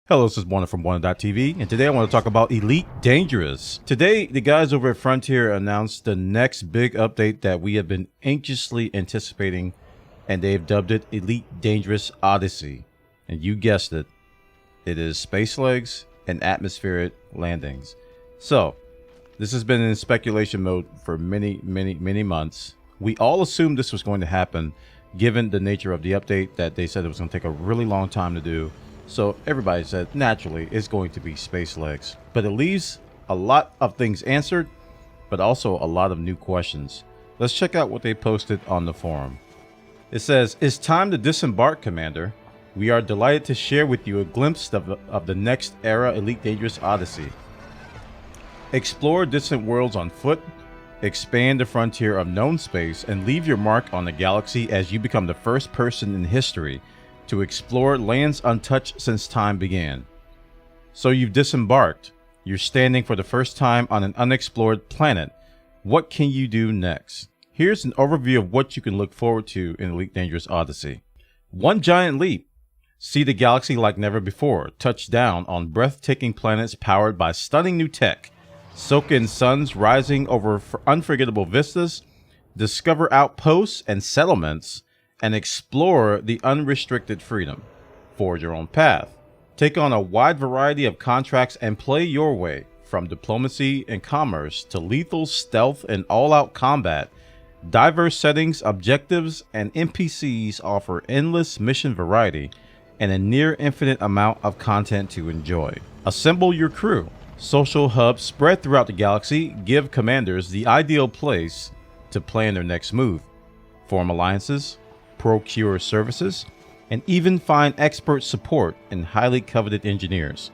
Hello, this is Bwana from Bwana.tv, and today I want to talk about Elite Dangerous. Today, the guys over at Frontier announced the next big update that we have been anxiously anticipating, and they've dubbed it Elite Dangerous Odyssey. And you guessed it, it is spacelegs and atmospheric landings. So, this has been in speculation mode for many months. We all assumed this was going to happen, given the nature of the update that they said it was going to take a really long time to do. So everybody said, naturally, it's going to be spacelegs. But it leaves a lot of things answered, but also a lot of new questions. Let's check out what they posted on the forum. It says, "It's time to disembark, Commander. We are delighted to share with you a glimpse of the next era Elite Dangerous Odyssey. Explore distant worlds on foot, expand the frontier of known space, and leave your mark on the galaxy as you become the first person in history to explore lands untouched since time began. So you've disembarked. You're standing for the first time on an unexplored planet. What can you do next?" Here's an overview of what you can look forward to in Elite Dangerous Odyssey. One giant leap. See the galaxy like never before. Touch down on breathtaking planets powered by stunning new tech. Soak in suns rising over unforgettable vistas. Discover outposts and settlements, and explore the unrestricted freedom. Forge your own path. Take on a wide variety of contracts and play your way, from diplomacy and commerce to lethal stealth and all-out combat. Diverse settings, objectives, and NPCs offer endless mission variety and a near infinite amount of content to enjoy. Assemble your crew. Social hubs spread throughout the galaxy give commanders the ideal place to plan their next move. Form alliances, procure services, and even find expert support in highly coveted engineers.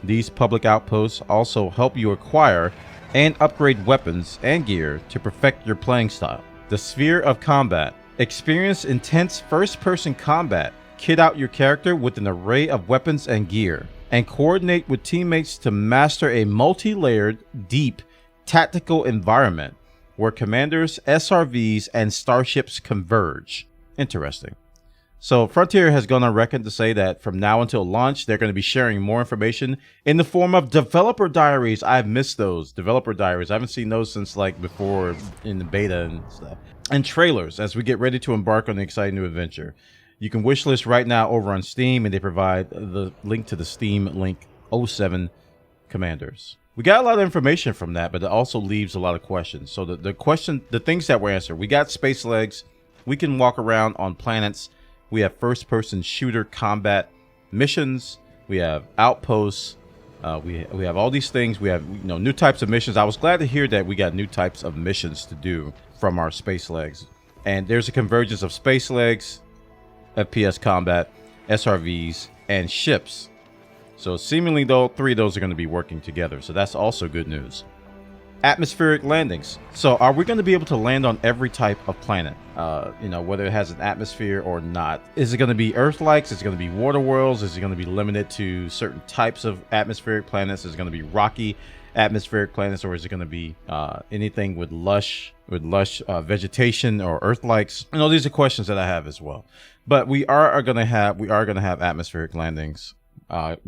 These public outposts also help you acquire and upgrade weapons and gear to perfect your playing style. The Sphere of Combat. Experience intense first-person combat. Kit out your character with an array of weapons and gear, and coordinate with teammates to master a multi-layered, deep, tactical environment where commanders, SRVs, and starships converge. Interesting. So Frontier has gone on record to say that from now until launch, they're going to be sharing more information in the form of developer diaries. I've missed those developer diaries. I haven't seen those since like before in the beta and stuff. And trailers as we get ready to embark on the exciting new adventure. You can wishlist right now over on Steam, and they provide the link to the Steam link 07 Commanders. We got a lot of information from that, but it also leaves a lot of questions. So the things that were answered, we got spacelegs. We can walk around on planets. We have first-person shooter combat missions. We have outposts. We have all these things. We have new types of missions. I was glad to hear that we got new types of missions to do from our spacelegs. And there's a convergence of spacelegs, FPS combat, SRVs, and ships. So seemingly, though, 3 of those are going to be working together. So that's also good news. Atmospheric landings. So are we going to be able to land on every type of planet? Whether it has an atmosphere or not. Is it going to be Earth-likes? Is it going to be water worlds? Is it going to be limited to certain types of atmospheric planets? Is it going to be rocky atmospheric planets, or is it going to be anything with lush vegetation or Earth-likes? These are questions that I have as well. But we are going to have atmospheric landings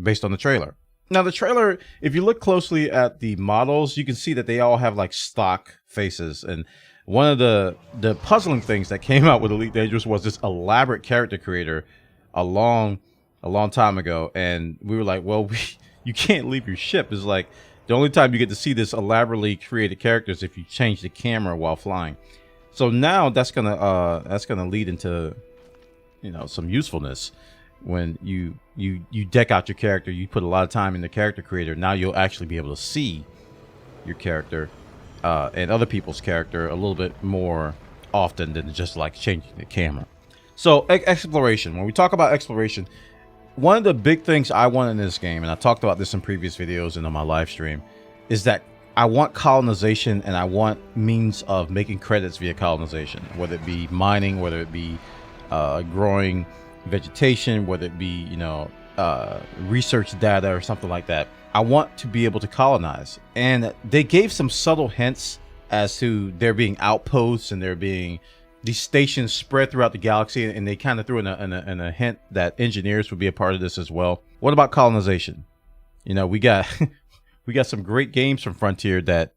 based on the trailer. Now, the trailer, if you look closely at the models, you can see that they all have like stock faces. And one of the puzzling things that came out with Elite Dangerous was this elaborate character creator a long time ago. And we were like, well, you can't leave your ship. It's like the only time you get to see this elaborately created characters if you change the camera while flying. So now that's gonna lead into some usefulness. When you deck out your character, you put a lot of time in the character creator. Now you'll actually be able to see your character and other people's character a little bit more often than just like changing the camera. So exploration. When we talk about exploration, one of the big things I want in this game, and I talked about this in previous videos and on my live stream, is that I want colonization, and I want means of making credits via colonization, whether it be mining, whether it be growing vegetation, whether it be research data or something like that. I want to be able to colonize, and they gave some subtle hints as to there being outposts and there being these stations spread throughout the galaxy, and they kind of threw in a hint that engineers would be a part of this as well. What about colonization? You know, we got we got some great games from Frontier that,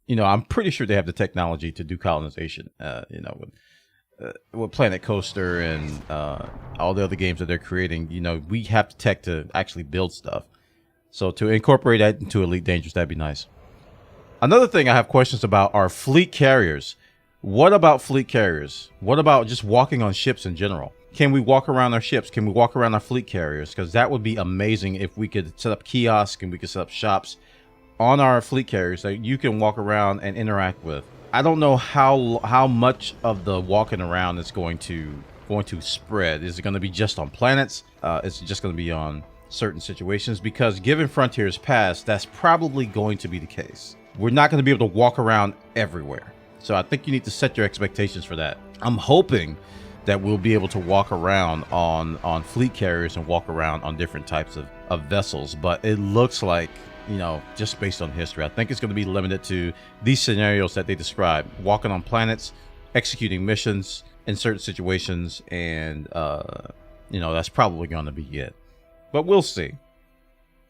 you know, I'm pretty sure they have the technology to do colonization. You know, with Planet Coaster and all the other games that they're creating, you know, we have the tech to actually build stuff. So to incorporate that into Elite Dangerous, that'd be nice. Another thing I have questions about are fleet carriers. What about fleet carriers? What about just walking on ships in general? Can we walk around our ships? Can we walk around our fleet carriers? Because that would be amazing if we could set up kiosks and we could set up shops on our fleet carriers that you can walk around and interact with. I don't know how much of the walking around is going to spread. Is it going to be just on planets? Is it just going to be on certain situations? Because given Frontier's past, that's probably going to be the case. We're not going to be able to walk around everywhere. So I think you need to set your expectations for that. I'm hoping that we'll be able to walk around on fleet carriers and walk around on different types of vessels. But it looks like, you know, just based on history, I think it's going to be limited to these scenarios that they describe: walking on planets, executing missions in certain situations, and you know, that's probably going to be it. But we'll see.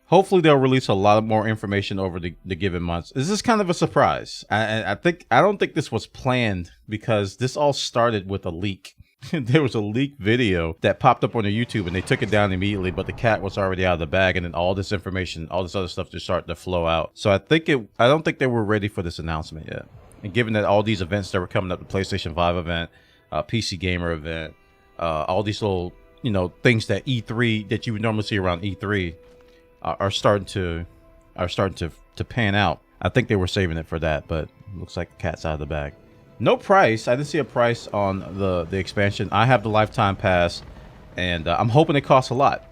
Hopefully they'll release a lot more information over the given months. This is kind of a surprise. I don't think this was planned, because this all started with a leak. There was a leaked video that popped up on their YouTube, and they took it down immediately, but the cat was already out of the bag, and then all this information, all this other stuff just started to flow out. So I don't think they were ready for this announcement yet. And given that all these events that were coming up, the PlayStation 5 event, PC Gamer event, all these little, you know, things that E3 that you would normally see around E3 are starting to pan out. I think they were saving it for that, but it looks like the cat's out of the bag. No price. I didn't see a price on the expansion. I have the lifetime pass, and I'm hoping it costs a lot,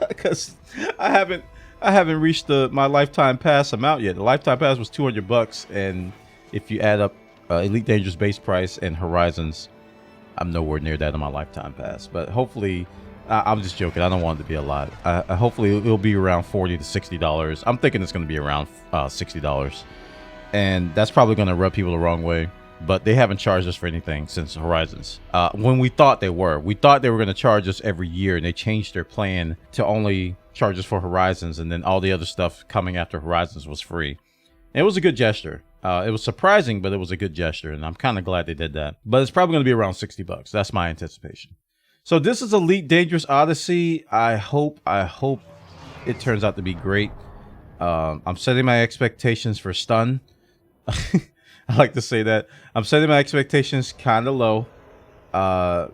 because I haven't reached my lifetime pass amount yet. The lifetime pass was $200, and if you add up Elite Dangerous base price and Horizons, I'm nowhere near that on my lifetime pass. But hopefully, I'm just joking. I don't want it to be a lot. Hopefully it'll be around $40 to $60. I'm thinking it's going to be around $60, and that's probably going to rub people the wrong way. But they haven't charged us for anything since Horizons. When we thought they were going to charge us every year, and they changed their plan to only charge us for Horizons, and then all the other stuff coming after Horizons was free. And it was a good gesture. It was surprising, but it was a good gesture, and I'm kind of glad they did that. But it's probably going to be around $60. That's my anticipation. So this is Elite Dangerous Odyssey. I hope it turns out to be great. I'm setting my expectations for stun. I like to say that. I'm setting my expectations kind of low,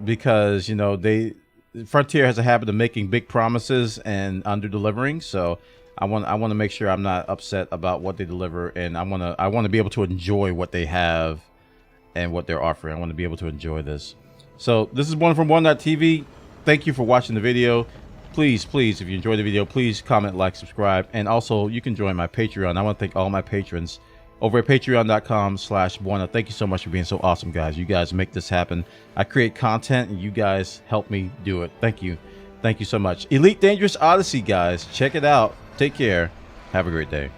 because, you know, Frontier has a habit of making big promises and under-delivering. So I want to make sure I'm not upset about what they deliver, and I want to be able to enjoy what they have and what they're offering. I want to be able to enjoy this. So this is Bwana from Bwana.tv. Thank you for watching the video. Please, if you enjoyed the video, please comment, like, subscribe, and also you can join my Patreon. I want to thank all my patrons over at patreon.com/Bwana. Thank you so much for being so awesome, guys. You guys make this happen. I create content, and you guys help me do it. Thank you. Thank you so much. Elite Dangerous Odyssey, guys. Check it out. Take care. Have a great day.